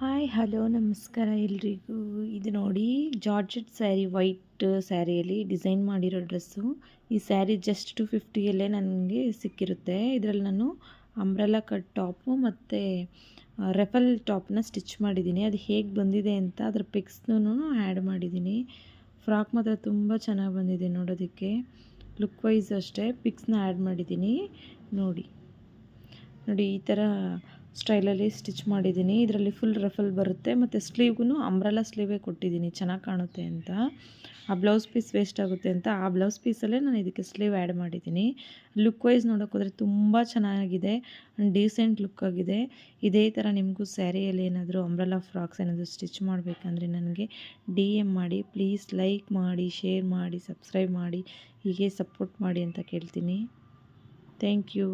Hi hello ನಮಸ್ಕಾರ ಎಲ್ರಿಗೂ. ಇದು ನೋಡಿ ಜಾರ್ಜೆಟ್ ಸ್ಯಾರಿ, ವೈಟ್ ಸ್ಯಾರಿಯಲ್ಲಿ ಡಿಸೈನ್ ಮಾಡಿರೋ ಡ್ರೆಸ್ಸು. ಈ ಸ್ಯಾರಿ ಜಸ್ಟ್ 250ಯಲ್ಲೇ ನನಗೆ ಸಿಕ್ಕಿರುತ್ತೆ. ಇದರಲ್ಲಿ ನಾನು ಅಂಬ್ರೆಲಾ ಕಟ್ ಟಾಪು ಮತ್ತು ರೆಫಲ್ ಟಾಪ್ನ ಸ್ಟಿಚ್ ಮಾಡಿದ್ದೀನಿ. ಅದು ಹೇಗೆ ಬಂದಿದೆ ಅಂತ ಅದರ ಪಿಕ್ಸ್ನೂ ಆ್ಯಡ್ ಮಾಡಿದ್ದೀನಿ. ಫ್ರಾಕ್ ಮಾತ್ರ ತುಂಬ ಚೆನ್ನಾಗಿ ಬಂದಿದೆ ನೋಡೋದಕ್ಕೆ. ಲುಕ್ ವೈಸ್ ಅಷ್ಟೇ ಪಿಕ್ಸ್ನ ಆ್ಯಡ್ ಮಾಡಿದ್ದೀನಿ. ನೋಡಿ ಈ ಥರ ಸ್ಟೈಲಲ್ಲಿ ಸ್ಟಿಚ್ ಮಾಡಿದ್ದೀನಿ. ಇದರಲ್ಲಿ ಫುಲ್ ರಫಲ್ ಬರುತ್ತೆ ಮತ್ತು ಸ್ಲೀವ್ಗೂ ಅಂಬ್ರೆಲಾ ಸ್ಲೀವೇ ಕೊಟ್ಟಿದ್ದೀನಿ ಚೆನ್ನಾಗಿ ಕಾಣುತ್ತೆ ಅಂತ. ಆ ಬ್ಲೌಸ್ ಪೀಸ್ ವೇಸ್ಟ್ ಆಗುತ್ತೆ ಅಂತ ಆ ಬ್ಲೌಸ್ ಪೀಸಲ್ಲೇ ನಾನು ಇದಕ್ಕೆ ಸ್ಲೀವ್ ಆ್ಯಡ್ ಮಾಡಿದ್ದೀನಿ. ಲುಕ್ ವೈಸ್ ನೋಡೋಕೆ ಹೋದರೆ ತುಂಬ ಚೆನ್ನಾಗಿದೆ ಆ್ಯಂಡ್ ಡೀಸೆಂಟ್ ಲುಕ್ ಆಗಿದೆ. ಇದೇ ಥರ ನಿಮಗೂ ಸ್ಯಾರಿಯಲ್ಲಿ ಏನಾದರೂ ಅಂಬ್ರೆಲಾ ಫ್ರಾಕ್ಸ್ ಏನಾದರೂ ಸ್ಟಿಚ್ ಮಾಡಬೇಕಂದ್ರೆ ನನಗೆ DM ಮಾಡಿ. ಪ್ಲೀಸ್ ಲೈಕ್ ಮಾಡಿ, ಶೇರ್ ಮಾಡಿ, ಸಬ್ಸ್ಕ್ರೈಬ್ ಮಾಡಿ, ಹೀಗೆ ಸಪೋರ್ಟ್ ಮಾಡಿ ಅಂತ ಕೇಳ್ತೀನಿ. Thank you.